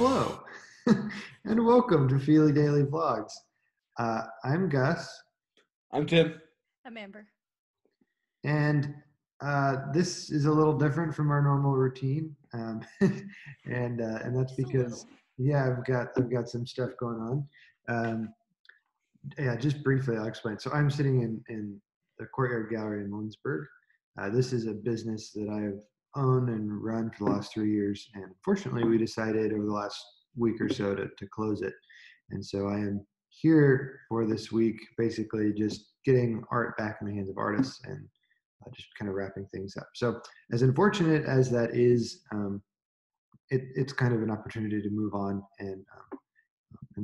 Hello, and welcome to Feely Daily Vlogs. I'm Gus, I'm Tim. I'm Amber. and this is a little different from our normal routine, and that's Just a because little. I've got some stuff going on. Just briefly, I'll explain. So I'm sitting in the Courtyard Gallery in Lindsberg. This is a business that I've owned and run for the last 3 years, and unfortunately, we decided over the last week or so to close it. And so I am here for this week, basically just getting art back in the hands of artists and just kind of wrapping things up. So as unfortunate as that is, it's kind of an opportunity to move on, and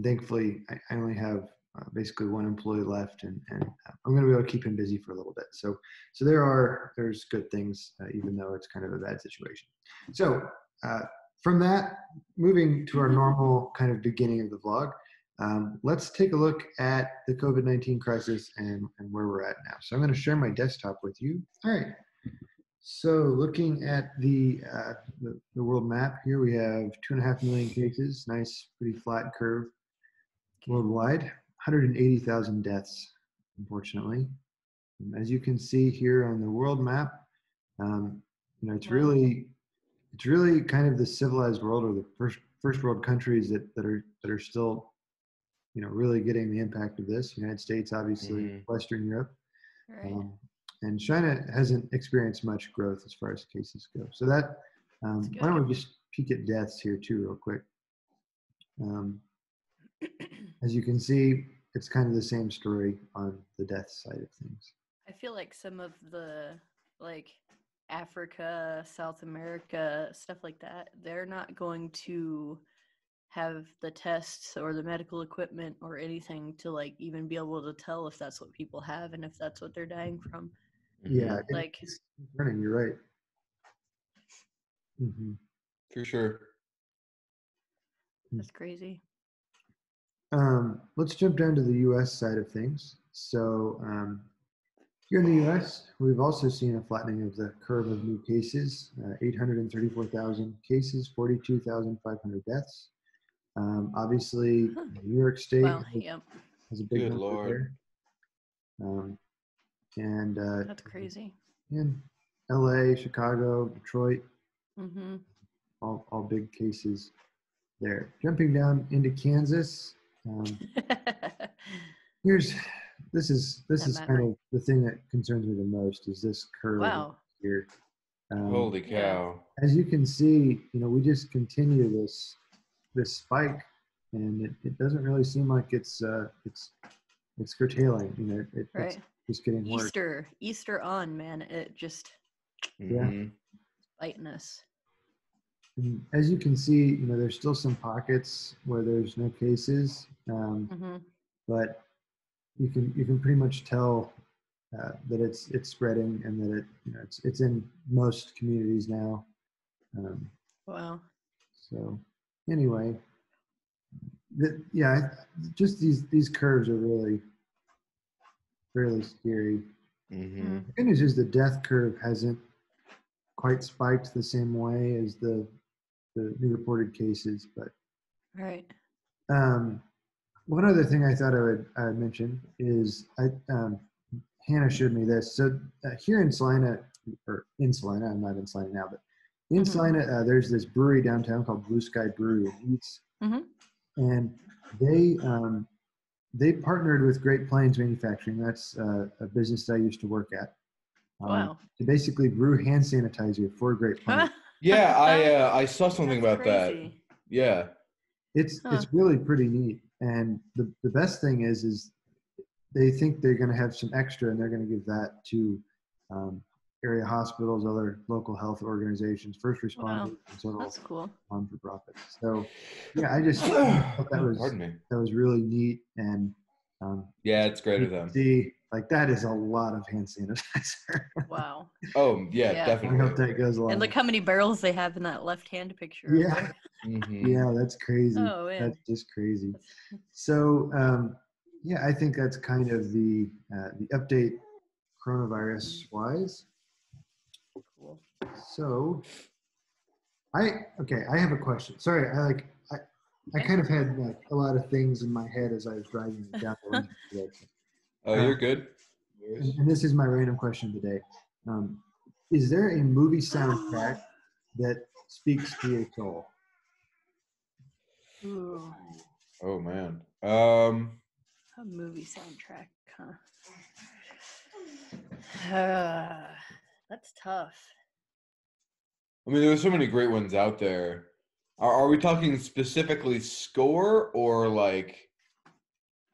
thankfully I only have basically one employee left, and I'm going to be able to keep him busy for a little bit. So there's good things, even though it's kind of a bad situation. So from that, moving to our normal kind of beginning of the vlog, let's take a look at the COVID-19 crisis and where we're at now. So I'm going to share my desktop with you. All right. So looking at the world map here, we have 2.5 million cases, nice, pretty flat curve worldwide, 180,000 deaths, unfortunately. As you can see here on the world map, it's really kind of the civilized world, or the first world countries that are still, really getting the impact of this. United States, obviously, Western Europe. Right. And China hasn't experienced much growth as far as cases go. So that, why don't we just peek at deaths here too real quick. As you can see, it's kind of the same story on the death side of things. I feel like some of the, Africa, South America, stuff like that, they're not going to have the tests or the medical equipment or anything to, even be able to tell if that's what people have and if that's what they're dying from. Yeah, it's concerning. You're right. For sure. That's crazy. Let's jump down to the U.S. side of things. So here in the U.S., we've also seen a flattening of the curve of new cases, 834,000 cases, 42,500 deaths. Obviously, New York State has a big Good number Lord. there. And that's crazy. And LA, Chicago, Detroit, Mm-hmm. all big cases there. Jumping down into Kansas, this is kind of the thing that concerns me the most, is this curve here. Holy cow. As you can see, we just continue this spike, and it doesn't really seem like it's curtailing. It's just getting worse. Easter on, man. It just biting us. And as you can see, there's still some pockets where there's no cases, but you can pretty much tell that it's spreading, and that it's in most communities now. Wow. So anyway, just these curves are really fairly scary. The good news is the death curve hasn't quite spiked the same way as the new reported cases, but one other thing I thought I would mention is Hannah showed me this. So here in Salina, I'm not in Salina now, but in Salina, there's this brewery downtown called Blue Sky Brewery and Eats, and they partnered with Great Plains Manufacturing. That's a business that I used to work at. To basically brew hand sanitizer for Great Plains. Yeah, I saw something about that. Yeah. It's really pretty neat. And the best thing is they think they're going to have some extra, and they're going to give that to area hospitals, other local health organizations, first responders, and sort of that's cool. Non-for-profit. So I just thought that was really neat, and it's great of them. See, that is a lot of hand sanitizer. Wow. Oh yeah, definitely. I hope that goes along. And look how many barrels they have in that left-hand picture. Yeah. Yeah, that's crazy. Oh, man. That's just crazy. So I think that's kind of the update coronavirus wise. Cool. So I have a question. Sorry, I kind of had like a lot of things in my head as I was driving down the road today. Oh, you're good. And this is my random question today. Is there a movie soundtrack that speaks to your soul? Ooh, Oh man. a movie soundtrack, huh? That's tough. I mean, there's so many great ones out there. Are we talking specifically score or like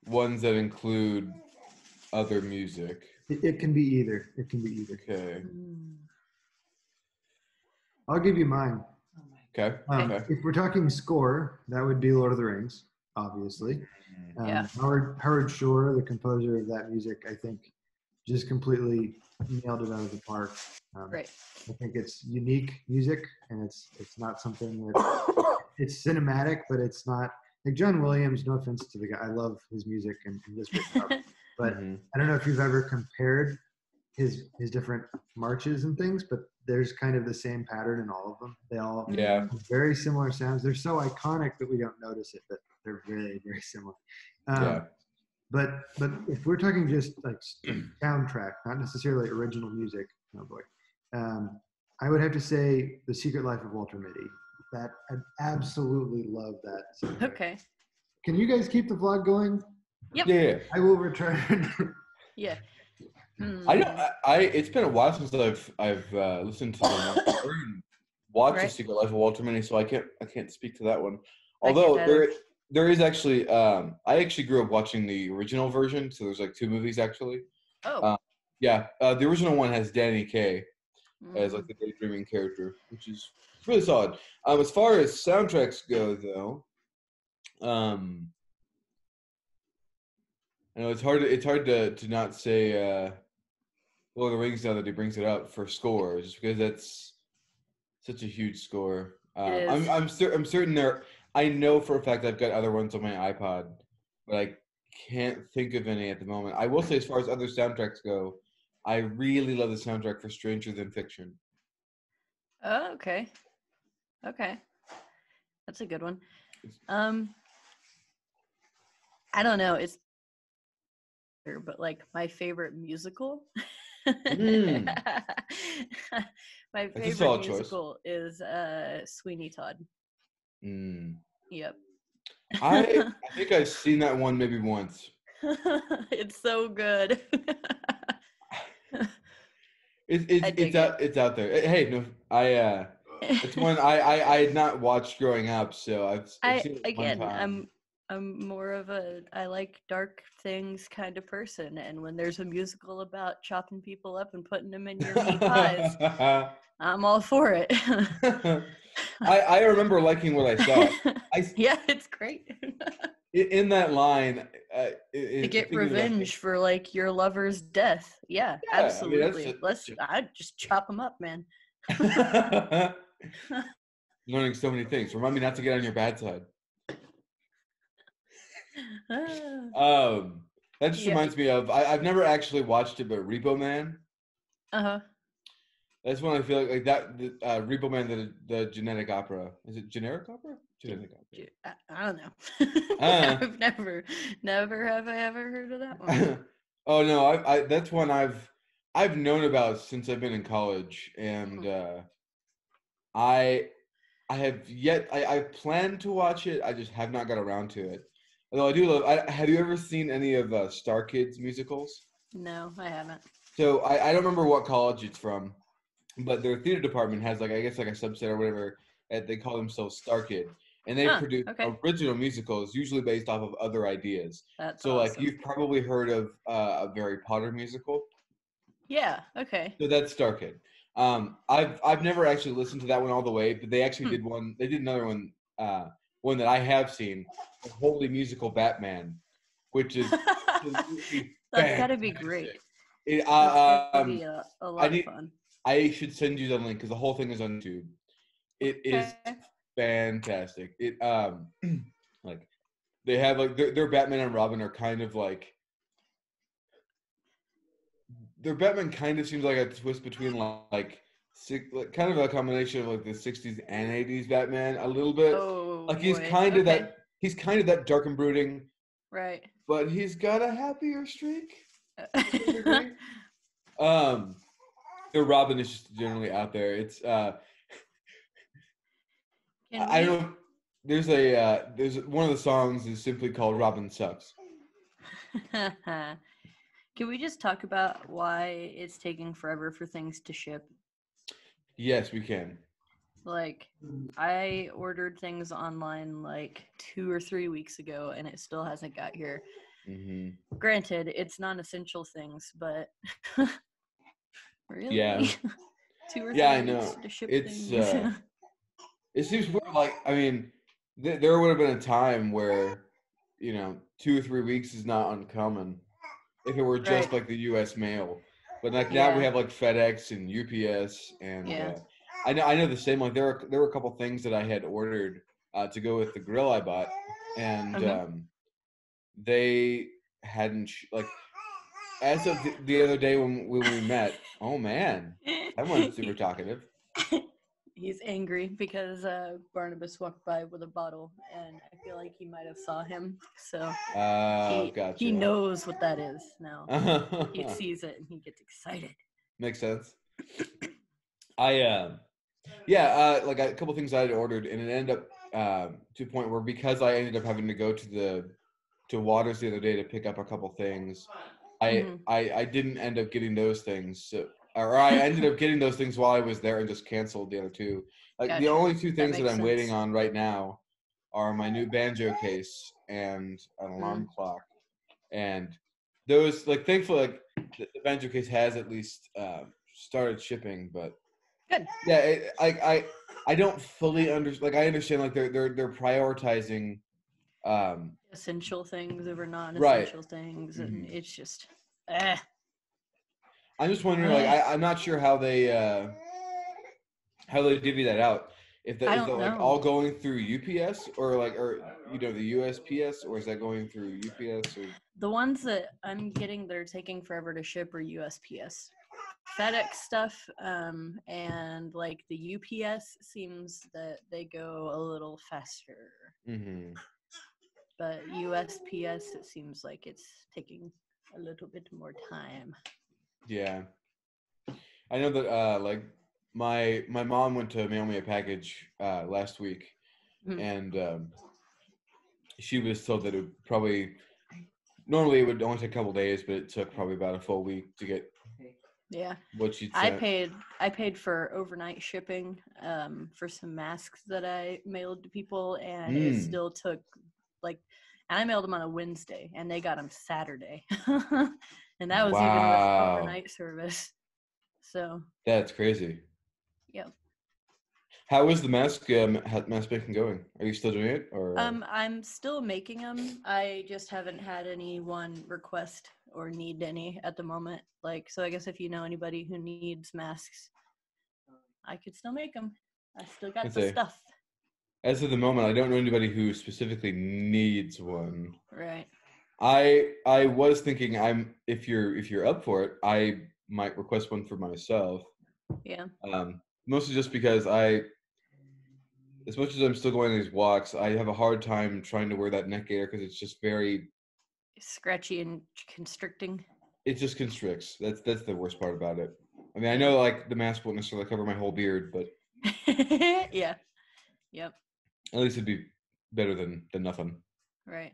ones that include other music? It can be either. It can be either. Okay. I'll give you mine. Okay. Okay. If we're talking score, that would be Lord of the Rings, obviously. Yeah. Howard Shore, the composer of that music, I think just completely nailed it out of the park. Right. I think it's unique music, and it's not something that it's cinematic, but it's not like John Williams. No offense to the guy, I love his music and this stuff, but I don't know if you've ever compared his different marches and things, but there's kind of the same pattern in all of them. They all have very similar sounds. They're so iconic that we don't notice it, but they're very, very similar. But if we're talking just like soundtrack, not necessarily original music, oh boy, I would have to say The Secret Life of Walter Mitty. That I absolutely love that soundtrack. Okay. Can you guys keep the vlog going? Yep. Yeah. I will return. Yeah. I don't. It's been a while since I've listened to them. Watched The Secret Life of Walter Mitty, so I can't speak to that one. Although there is actually, I actually grew up watching the original version, so there's like two movies actually. Oh. Yeah, the original one has Danny Kaye as like the daydreaming character, which is really solid. As far as soundtracks go, though, I know it's hard to not say Lord of the Rings now that he brings it up for score, just because that's such a huge score. I'm certain there. I know for a fact I've got other ones on my iPod, but I can't think of any at the moment. I will say, as far as other soundtracks go, I really love the soundtrack for Stranger Than Fiction. Oh, okay. Okay. That's a good one. I don't know. It's but like my favorite musical. My favorite musical is Sweeney Todd. Yep. I think I've seen that one maybe once. It's so good. It's out there. Hey, no, it's one I had not watched growing up, so I've seen it one time. I'm more of I like dark things kind of person, and when there's a musical about chopping people up and putting them in your meat pies, I'm all for it. I remember liking what I saw. Yeah, it's great. In that line, to get revenge for like your lover's death. Yeah, absolutely. I mean, I'd just chop them up, man. Learning so many things. Remind me not to get on your bad side. That just reminds me of I've never actually watched it, but Repo Man. That's when I feel like that Repo Man, the genetic opera. Is it generic opera? Genetic opera. I don't know. I've never have I ever heard of that one. Oh no, I that's one I've known about since I've been in college, and I planned to watch it. I just have not got around to it. Although I do love. Have you ever seen any of Star Kids musicals? No, I haven't. So I don't remember what college it's from, but their theater department has I guess a subset or whatever. They call themselves Star Kid, and they produce original musicals, usually based off of other ideas. That's so awesome. Like you've probably heard of a Harry Potter musical. Yeah. Okay. So that's Star Kid. I've never actually listened to that one all the way, but they actually did one. They did another one. One that I have seen, Holy Musical Batman, which is that's got to be great. It, a lot of fun. I should send you the link because the whole thing is on YouTube. It is fantastic. It like they have like their Batman and Robin are kind of like their Batman kind of seems like a twist between like kind of a combination of like the 60s and 80s Batman a little bit. Oh, like he's kind of that he's kind of that dark and brooding, right? But he's got a happier streak. The Robin is just generally out there. It's I don't know. There's one of the songs is simply called "Robin Sucks." Can we just talk about why it's taking forever for things to ship? Yes, we can. Like, I ordered things online like 2 or 3 weeks ago, and it still hasn't got here. Mm-hmm. Granted, it's non-essential things, but really, yeah, 2 or 3 I weeks know. to ship It's things. It seems weird. Like, I mean, there would have been a time where 2 or 3 weeks is not uncommon if it were just Right. like the U.S. mail. But like now Yeah. we have like FedEx and UPS, and Yeah. I know the same. Like there were a couple things that I had ordered to go with the grill I bought, and they hadn't like as of the other day when we met. Oh man, that one's super talkative. He's angry because Barnabas walked by with a bottle, and I feel like he might have saw him. So gotcha. He knows what that is now. He sees it and he gets excited. Makes sense. like a couple things I had ordered, and it ended up to a point where, because I ended up having to go to Waters the other day to pick up a couple things, I didn't end up getting those things. So, or I ended up getting those things while I was there and just canceled the other two. Like, Gotcha. The only two things that I'm sense. waiting on right now are my new banjo case and an alarm clock. And those, like, thankfully, like the banjo case has at least started shipping, but good. Yeah, I don't fully understand. Like, I understand, like they're prioritizing essential things over non-essential right. things, Mm-hmm. and it's just. I'm just wondering, like, I'm not sure how they divvy that out. Is that like all going through UPS or the USPS, or is that going through UPS or? The ones that I'm getting that are taking forever to ship are USPS. FedEx stuff and like the UPS seems that they go a little faster. Mm-hmm. But USPS, it seems like it's taking a little bit more time. Yeah. I know that like my mom went to mail me a package last week, and she was told that it would probably normally it would only take a couple days, but it took probably about a full week to get what she'd sent. I paid for overnight shipping for some masks that I mailed to people, and it still took and I mailed them on a Wednesday, and they got them Saturday. And that was even with overnight service. So that's crazy. Yep. How is the mask making going? Are you still doing it, or? I'm still making them. I just haven't had anyone request or need any at the moment. So I guess if you know anybody who needs masks, I could still make them. I still got the stuff. As of the moment, I don't know anybody who specifically needs one. Right. I was thinking, if you're up for it, I might request one for myself. Yeah. Mostly just because as much as I'm still going on these walks, I have a hard time trying to wear that neck gaiter because it's just very scratchy and constricting. It just constricts. That's the worst part about it. I mean, I know like the mask won't necessarily cover my whole beard, but yeah. Yep. At least it'd be better than nothing. Right.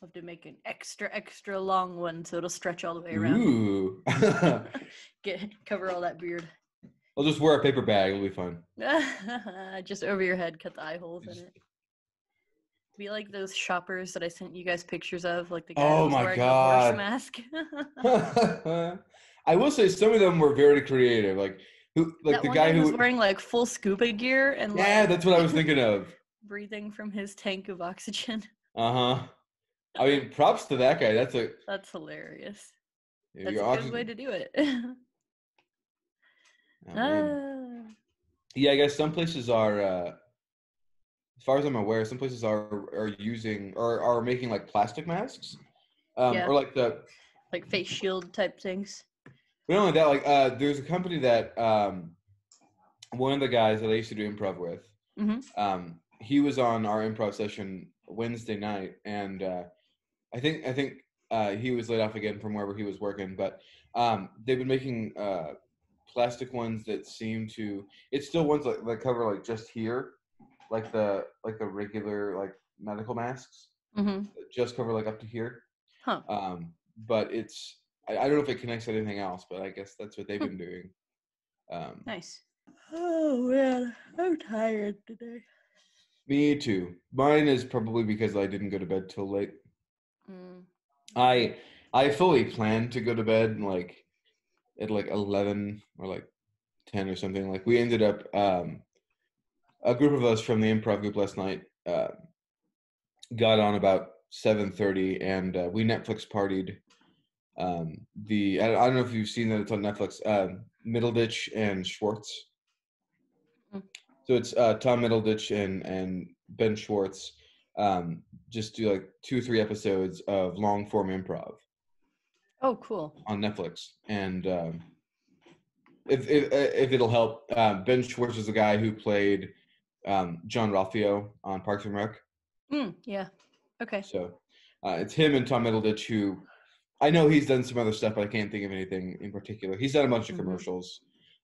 I'll have to make an extra long one so it'll stretch all the way around. Ooh. Cover all that beard. I'll just wear a paper bag. It'll be fine. Just over your head, cut the eye holes in it. Be like those shoppers that I sent you guys pictures of, like the guy that was wearing the horse mask. I will say some of them were very creative. The guy who was wearing like full scuba gear and that's what I was thinking of. Breathing from his tank of oxygen. I mean, props to that guy. That's hilarious. That's a good way to do it. Yeah, I guess some places are, as far as I'm aware, some places are using or are making like plastic masks, or like face shield type things. But not only that, there's a company that one of the guys that I used to do improv with, he was on our improv session Wednesday night, and I think he was laid off again from wherever he was working. But they've been making plastic ones that seem to. It's still ones that cover like just here, like the regular like medical masks. Mm-hmm. That just cover like up to here. Huh. But it's I don't know if it connects to anything else, but I guess that's what they've been doing. Nice. Oh man, I'm tired today. Me too. Mine is probably because I didn't go to bed till late. Mm. I fully planned to go to bed like at like 11 or like 10 or something. Like we ended up a group of us from the improv group last night got on about 7:30 and we Netflix partied. I don't know if you've seen that, it's on Netflix. Middleditch and Schwartz. Mm. So it's Tom Middleditch and Ben Schwartz just do like 2 or 3 episodes of long form improv. Oh, cool. On Netflix. And if it'll help, Ben Schwartz is the guy who played John Ralphio on Parks and Rec. Yeah. Okay. So it's him and Tom Middleditch, who I know he's done some other stuff, but I can't think of anything in particular. He's done a bunch of commercials.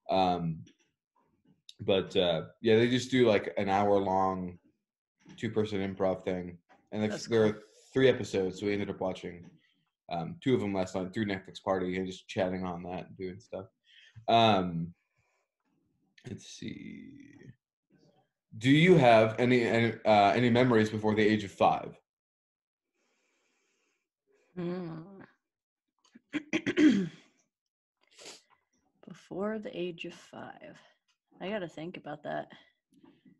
But yeah, they just do like an hour-long 2-person improv thing. And there are 3 episodes, so we ended up watching 2 of them last night through Netflix Party and just chatting on that and doing stuff. Let's see. Do you have any memories before the age of 5? Before the age of 5, I gotta think about that.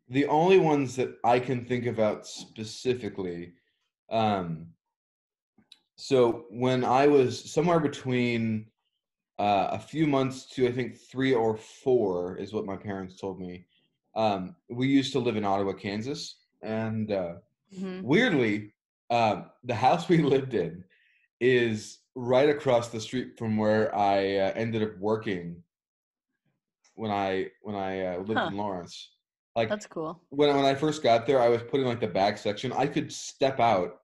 The only ones that I can think about specifically. So when I was somewhere between a few months to I think 3 or 4 is what my parents told me. We used to live in Ottawa, Kansas, and weirdly, the house we lived in is right across the street from where I ended up working when I lived in Lawrence. Like that's cool. When I first got there, I was put in like the back section. I could step out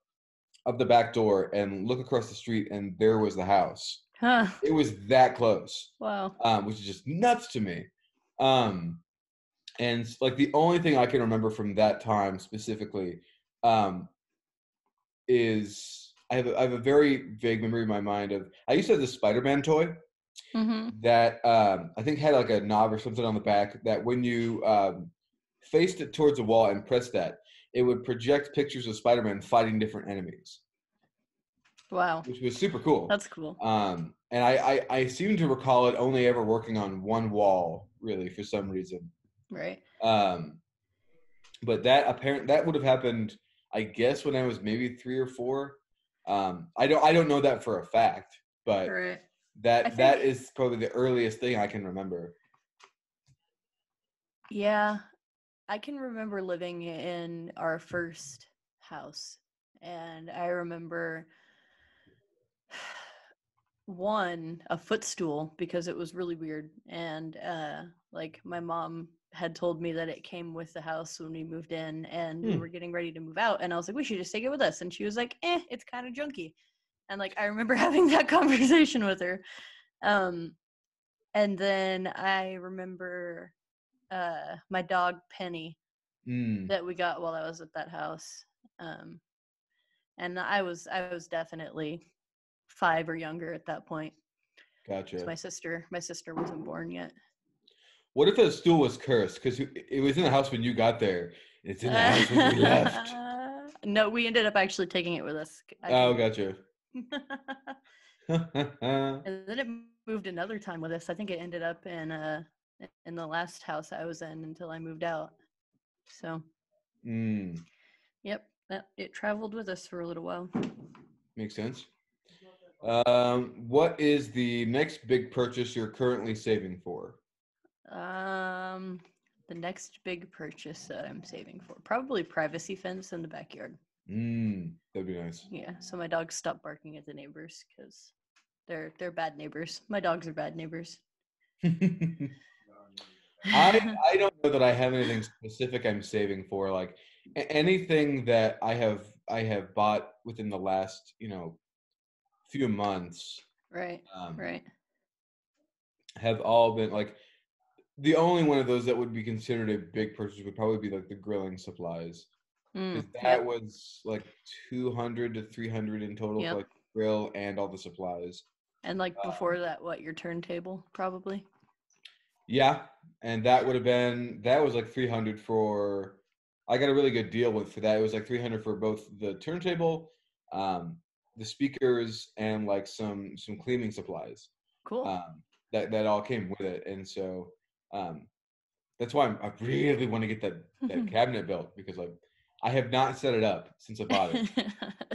of the back door and look across the street, and there was the house. Huh. It was that close. Wow. Which is just nuts to me. And like the only thing I can remember from that time specifically is I have a very vague memory in my mind of I used to have this Spider-Man toy that I think had like a knob or something on the back that when you faced it towards the wall and pressed that, it would project pictures of Spider-Man fighting different enemies. Wow. Which was super cool. That's cool. And I seem to recall it only ever working on one wall, really, for some reason. Right. But that would have happened, I guess, when I was maybe 3 or 4. I don't know that for a fact, but right. that is probably the earliest thing I can remember. Yeah, I can remember living in our first house, and I remember a footstool because it was really weird, and like my mom had told me that it came with the house when we moved in, and we were getting ready to move out, and I was like, we should just take it with us, and she was like, it's kind of junky. And like I remember having that conversation with her. And then I remember my dog Penny that we got while I was at that house. And I was definitely 5 or younger at that point. Gotcha. My sister wasn't born yet. What if that stool was cursed? Because it was in the house when you got there. It's in the house when we left. No, we ended up actually taking it with us. Gotcha. And then it moved another time with us. I think it ended up in the last house I was in until I moved out. So, yep, it traveled with us for a little while. Makes sense. What is the next big purchase you're currently saving for? The next big purchase that I'm saving for, probably privacy fence in the backyard. That'd be nice. Yeah, so my dogs stop barking at the neighbors because they're bad neighbors. My dogs are bad neighbors. I don't know that I have anything specific I'm saving for. Like anything that I have bought within the last few months, Right. Right. have all been like, the only one of those that would be considered a big purchase would probably be like the grilling supplies, because that Yep. was like 200 to 300 in total for Yep. like grill and all the supplies. And like before that, what, your turntable probably? Yeah, and that was like 300 for. I got a really good deal for that. It was like 300 for both the turntable, the speakers, and like some cleaning supplies. Cool. That all came with it, and so that's why I really want to get that cabinet built, because like I have not set it up since I bought it,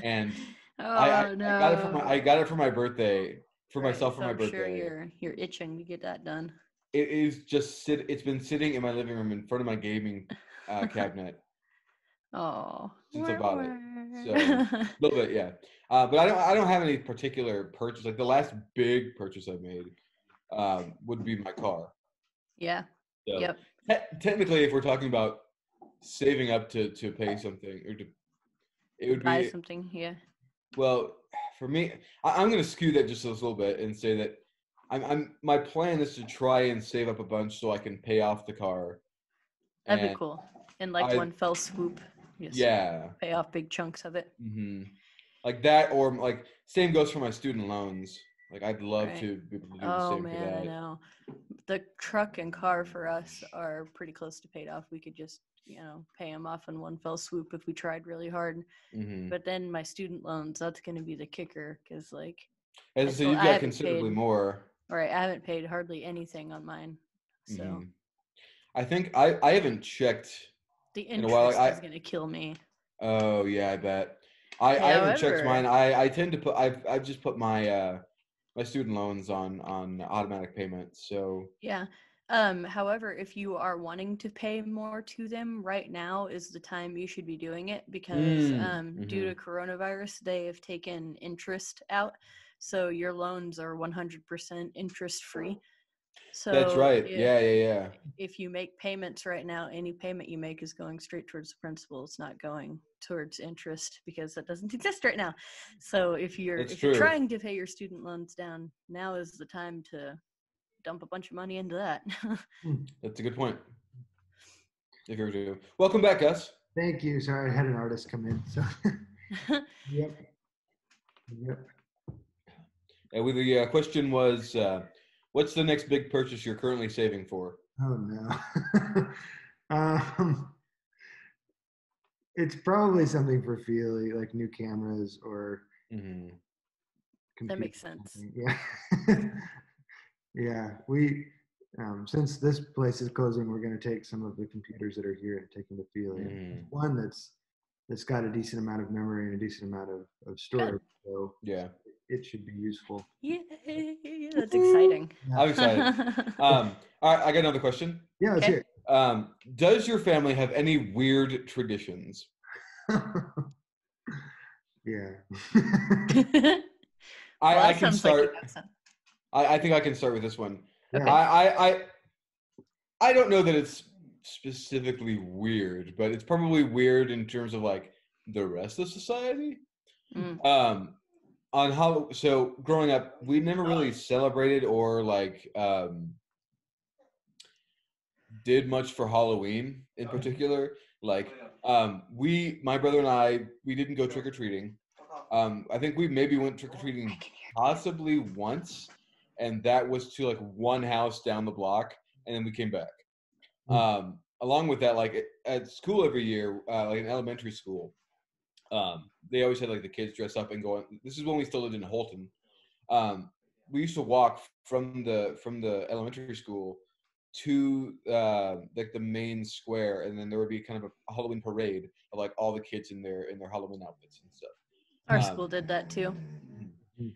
and I got it for my birthday, for myself for my birthday. Sure you're itching to get that done. It is just it's been sitting in my living room in front of my gaming cabinet. Oh, since I bought it, so a little bit, yeah. But I don't have any particular purchase. Like the last big purchase I made would be my car. Yeah. So yep. Technically, if we're talking about saving up to pay something, or it would buy be something, yeah. Well, for me, I'm going to skew that just a little bit and say that my plan is to try and save up a bunch so I can pay off the car. That'd be cool. In like one fell swoop. Yeah. Pay off big chunks of it. Mm-hmm. Like that, or like same goes for my student loans. Like I'd love to be able to do the same for that. I know. The truck and car for us are pretty close to paid off. We could just, pay them off in one fell swoop if we tried really hard. Mm-hmm. But then my student loans, that's going to be the kicker, because like. And so you've got considerably more. Right, I haven't paid hardly anything on mine. So. Mm-hmm. I think I haven't checked. The interest is going to kill me. Oh yeah, I bet. I haven't checked mine. I tend to put I've just put my my student loans on automatic payments. So yeah. However, if you are wanting to pay more to them, right now is the time you should be doing it, because due to coronavirus, they have taken interest out. So your loans are 100% interest free. So that's right. Yeah. If you make payments right now, any payment you make is going straight towards the principal. It's not going towards interest, because that doesn't exist right now. So if you're trying to pay your student loans down, now is the time to dump a bunch of money into that. That's a good point. If you're to. Welcome back, Gus. Thank you. Sorry, I had an artist come in. So. Yep. And the question was, what's the next big purchase you're currently saving for? Oh no. It's probably something for Feely, like new cameras or. That makes sense. Yeah. Yeah, we since this place is closing, we're going to take some of the computers that are here and take them to Feely. One that's got a decent amount of memory and a decent amount of storage. Good. So yeah, it should be useful. Yeah, that's exciting. Yeah. I'm excited. All right, I got another question. Yeah, let's hear it. Does your family have any weird traditions? Yeah. I can start. I think I can start with this one. Okay. I don't know that it's specifically weird, but it's probably weird in terms of like the rest of society. On Halloween, so growing up, we never really celebrated or like did much for Halloween in particular. Like my brother and I, we didn't go trick or treating. I think we maybe went trick or treating possibly once. And that was to like one house down the block, and then we came back. Along with that, like at school every year, like in elementary school, they always had like the kids dress up and go. This is when we still lived in Holton. We used to walk from the elementary school to like the main square, and then there would be kind of a Halloween parade of like all the kids in their Halloween outfits and stuff. Our school did that too.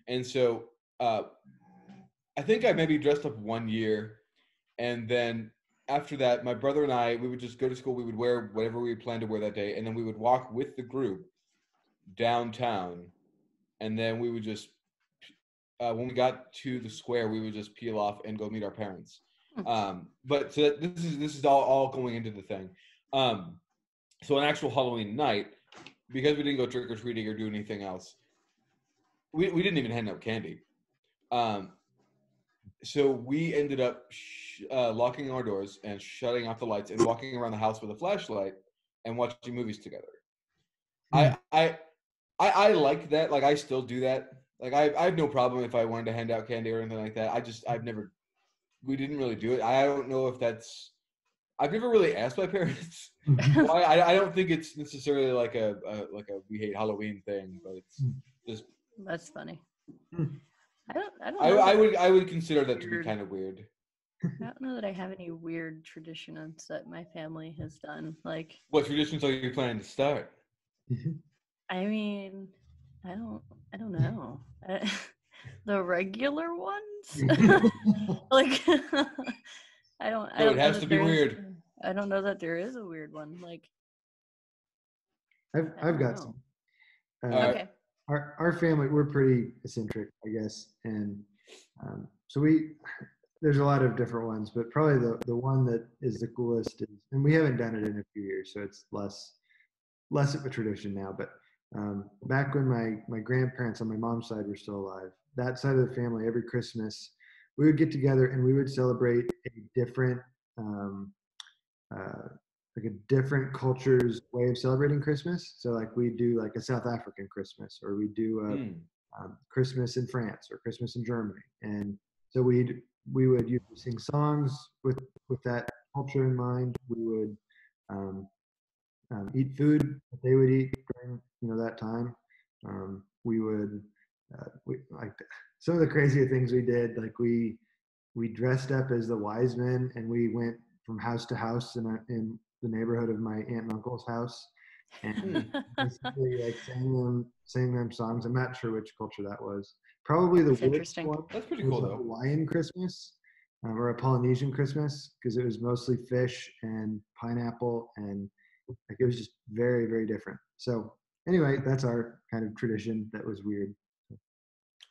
And so. I think I maybe dressed up one year, and then after that, my brother and I, we would just go to school. We would wear whatever we planned to wear that day, and then we would walk with the group downtown, and then we would just, when we got to the square, we would just peel off and go meet our parents. But so this is all going into the thing. So on actual Halloween night, because we didn't go trick or treating or do anything else, we didn't even hand out candy. So we ended up locking our doors and shutting off the lights and walking around the house with a flashlight and watching movies together. I like that. Like, I still do that. Like, I have no problem if I wanted to hand out candy or anything like that. We didn't really do it. I don't know if I've never really asked my parents why. I don't think it's necessarily like a we hate Halloween thing, but it's just. That's funny. I would consider that to be kind of weird. I don't know that I have any weird traditions that my family has done. Like, what traditions are you planning to start? I mean, I don't know. The regular ones, like, I don't. It has to be weird. I don't know that there is a weird one. Like, I've got some. Okay. Our family, we're pretty eccentric, I guess, and so there's a lot of different ones, but probably the one that is the coolest is, and we haven't done it in a few years, so it's less of a tradition now. But back when my grandparents on my mom's side were still alive, that side of the family, every Christmas, we would get together and we would celebrate a different like a different culture's way of celebrating Christmas. So like we do like a South African Christmas, or we do a Christmas in France or Christmas in Germany. And so we would usually sing songs with that culture in mind. We would eat food that they would eat during that time. We would like some of the crazier things we did. Like we dressed up as the wise men, and we went from house to house in the neighborhood of my aunt and uncle's house, and basically like sang them songs. I'm not sure which culture that was. Probably the weirdest one. That's pretty cool, though. Hawaiian Christmas or a Polynesian Christmas, because it was mostly fish and pineapple, and like it was just very, very different. So anyway, that's our kind of tradition that was weird.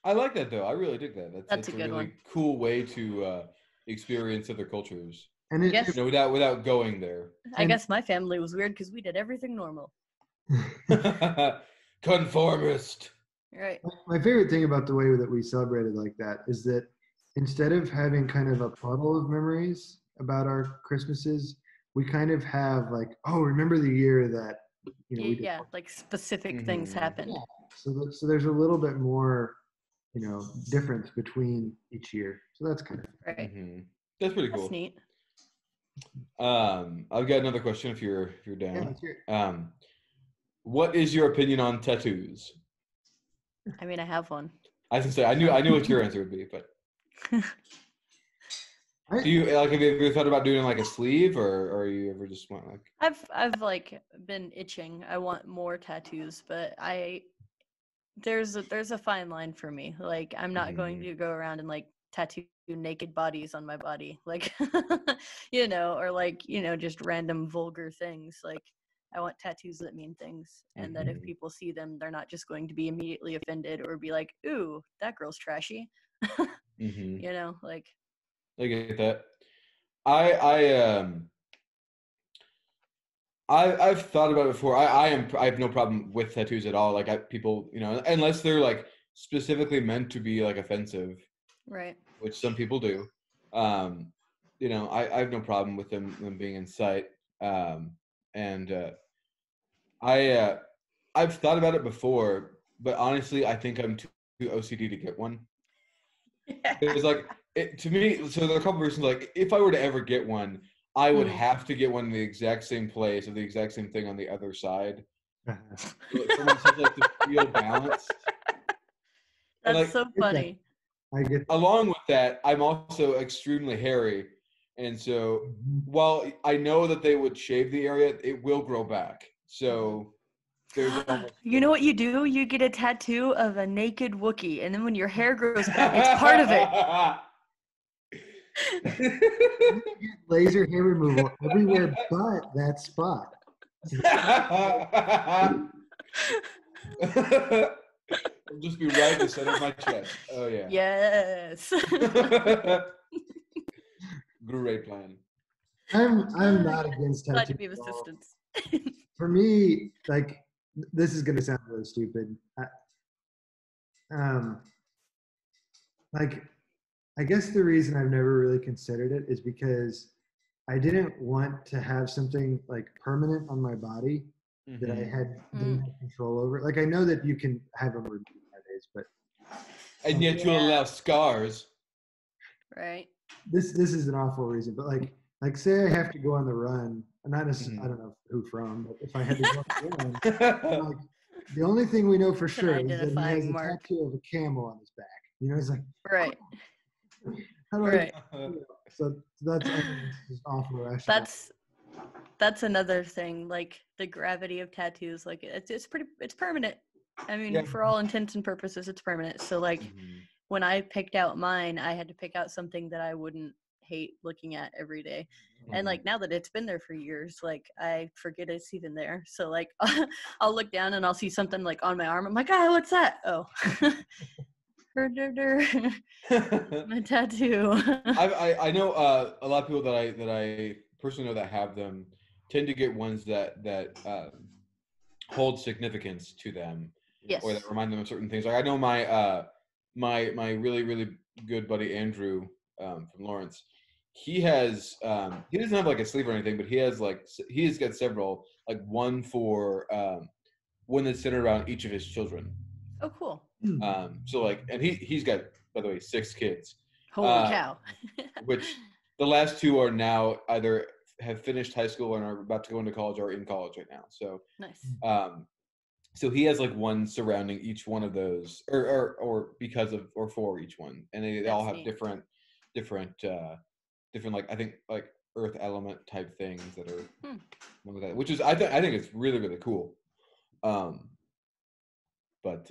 I like that, though. I really dig that. That's a good really one. Cool way to experience other cultures. And without going there. I guess my family was weird because we did everything normal. Conformist. Right. My favorite thing about the way that we celebrated like that is that instead of having kind of a puddle of memories about our Christmases, we kind of have like, oh, remember the year that we did. Like specific things happen. Yeah. So there's a little bit more difference between each year. So that's kind of right. That's pretty cool. That's neat. I've got another question if you're down. Yeah, let's hear it. What is your opinion on tattoos? I mean, I have one. I was gonna say I knew what your answer would be, but do you have you ever thought about doing like a sleeve, or you ever just want like? I've like been itching. I want more tattoos, but there's a fine line for me. Like, I'm not going to go around and like tattoo naked bodies on my body, like or like just random vulgar things. Like, I want tattoos that mean things, and that if people see them, they're not just going to be immediately offended or be like, ooh, that girl's trashy. Like, I get that. I've thought about it before. I have no problem with tattoos at all. Like, people, unless they're like specifically meant to be like offensive, right? Which some people do. I have no problem with them being in sight. I've thought about it before, but honestly, I think I'm too OCD to get one. It's like, to me, so there are a couple reasons. Like, if I were to ever get one, I would have to get one in the exact same place or the exact same thing on the other side. For myself, like, to feel balanced. That's so funny. I get. Along with that, I'm also extremely hairy, and so while I know that they would shave the area, it will grow back. So there's you know what you do? You get a tattoo of a naked Wookiee, and then when your hair grows back, it's part of it. Laser hair removal everywhere but that spot. It'll just be right in the center of my chest. Oh yeah. Yes. Great plan. I'm not against tattoos. Glad to be of assistance. For me, like, this is going to sound really stupid. Um, like, I guess the reason I've never really considered it is because I didn't want to have something like permanent on my body that I didn't have control over. Like, I know that you can have them removed nowadays, but and yet you'll allow scars. Right. This is an awful reason, but like say I have to go on the run, not necessarily, I don't know who from, but if I had to go on the run, like, the only thing we know for sure is that he has a tattoo of a camel on his back. You know, it's like, right. How do I? So that's just awful rational. That's another thing. Like the gravity of tattoos, like it's permanent. I mean, for all intents and purposes, it's permanent. So like when I picked out mine, I had to pick out something that I wouldn't hate looking at every day. And like now that it's been there for years, like I forget it's even there. So like I'll look down and I'll see something like on my arm. I'm like, what's that? Oh. My tattoo. I know a lot of people that I personally know that have them tend to get ones that hold significance to them, or that remind them of certain things. Like I know my my really really good buddy Andrew from Lawrence. He has he doesn't have like a sleeve or anything, but he has got several, like one for one that's centered around each of his children. Oh, cool. So like, and he's got, by the way, 6 kids. Holy cow! Which the last 2 are now either have finished high school and are about to go into college or in college right now. So nice. So he has like one surrounding each one of those, or because of or for each one, and they all have different like I think like earth element type things that are, which is I think it's really really cool. But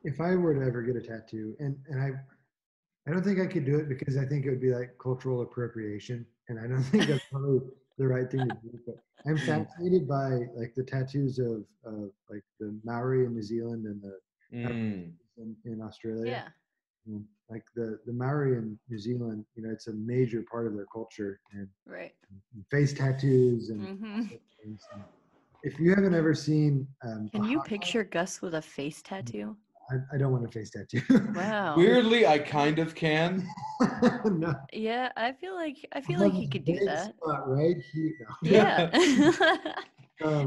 if I were to ever get a tattoo, and I don't think I could do it because I think it would be like cultural appropriation, and I don't think that's probably the right thing to do. But I'm fascinated by like the tattoos of like the Maori in New Zealand and the in Australia. Yeah. Like the Maori in New Zealand, you know, it's a major part of their culture, and face tattoos and things. And if you haven't ever seen, can you picture Gus with a face tattoo? I don't want a face tattoo. Wow. Weirdly, I kind of can. No. Yeah, I feel like he could do that. Spot, right? Yeah.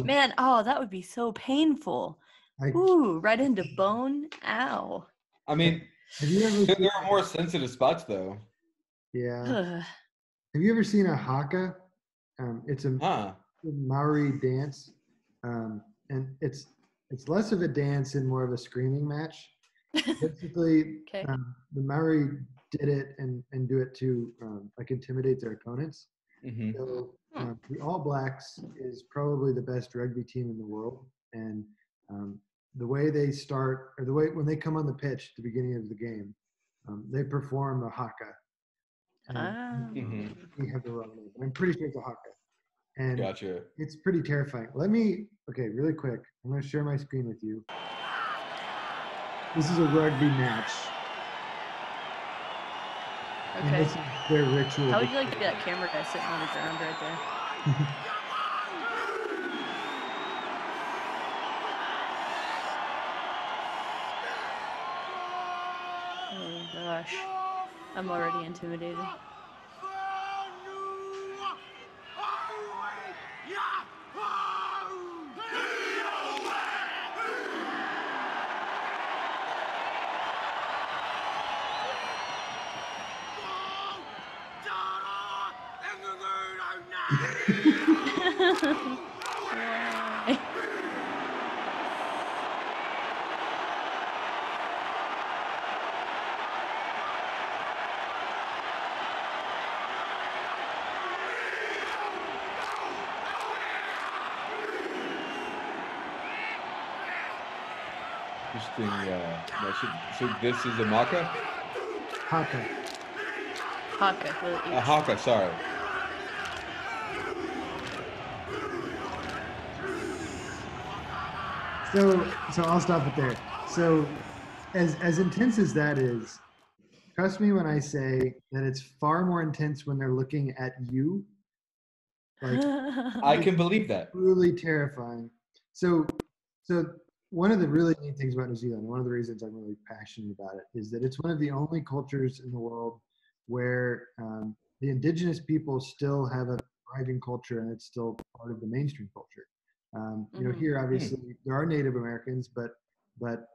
Man, that would be so painful. Ooh, right into bone. Ow. I mean, there are more sensitive spots though. Yeah. Have you ever seen a haka? It's a Maori dance, and it's less of a dance and more of a screaming match. Basically, the Maori did it and do it to like intimidate their opponents. So the All Blacks is probably the best rugby team in the world, and the way they start, or the way when they come on the pitch at the beginning of the game, they perform a haka. We have the wrong name, but I'm pretty sure it's a haka. And gotcha. It's pretty terrifying. Really quick, I'm going to share my screen with you. This is a rugby match. Okay. And this is their ritual. How would you like to be that camera guy sitting on the ground right there? Oh gosh. I'm already intimidated. Interesting. So this is a maka? Haka. A haka, sorry. So I'll stop it there. So as intense as that is, trust me when I say that it's far more intense when they're looking at you Like, I can believe that. truly terrifying. So one of the really neat things about New Zealand, one of the reasons I'm really passionate about it, is that it's one of the only cultures in the world where the indigenous people still have a thriving culture, and it's still part of the mainstream culture. You know, here obviously there are Native Americans, but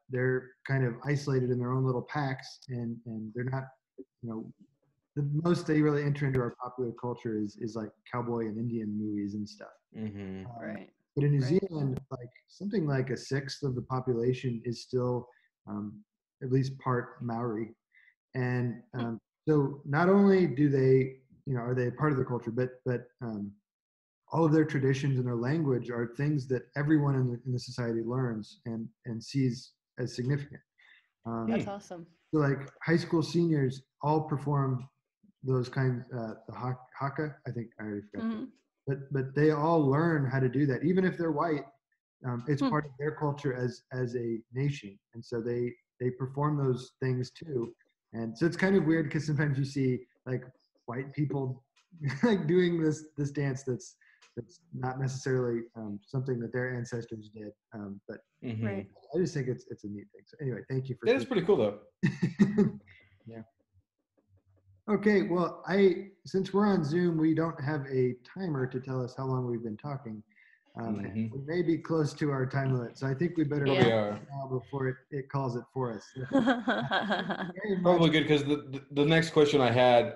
they're kind of isolated in their own little packs, and they're not, you know, the most they really enter into our popular culture is like cowboy and Indian movies and stuff. Right. But in New Zealand, like something like a sixth of the population is still at least part Maori, and so not only do they, you know, are they a part of the culture, but all of their traditions and their language are things that everyone in the society learns and sees as significant. That's awesome. So like high school seniors all perform those kinds, the haka, I think I already forgot. But they all learn how to do that, even if they're white. It's part of their culture as a nation, and so they perform those things too. And so it's kind of weird because sometimes you see like white people like doing this dance that's not necessarily something that their ancestors did. But Right. I just think it's a neat thing. So anyway, thank you for. That is pretty cool though. Yeah. Okay, well, since we're on Zoom, we don't have a timer to tell us how long we've been talking. And we may be close to our time limit, so I think we better We are. now before it calls it for us. Probably good, because the next question I had,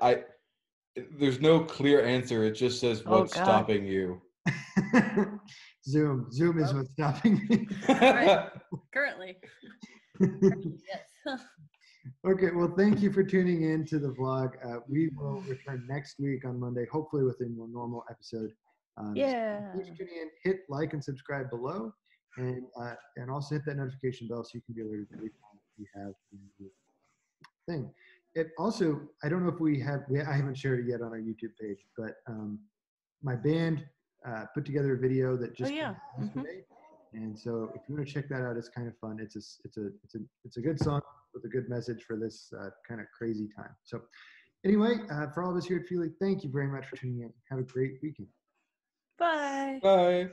there's no clear answer. It just says what's stopping you. Zoom is what's stopping me. Right. Currently. Yes. Okay, well, thank you for tuning in to the vlog. We will return next week on Monday, hopefully with a more normal episode. Yeah. So please tune in, hit like and subscribe below, and also hit that notification bell so you can be alerted every time we have a new thing. It also, I don't know if I haven't shared it yet on our YouTube page, but my band put together a video that just came out yesterday. And so if you want to check that out, it's kind of fun. It's a good song with a good message for this kind of crazy time. So anyway, for all of us here at Feely, thank you very much for tuning in. Have a great weekend. Bye. Bye.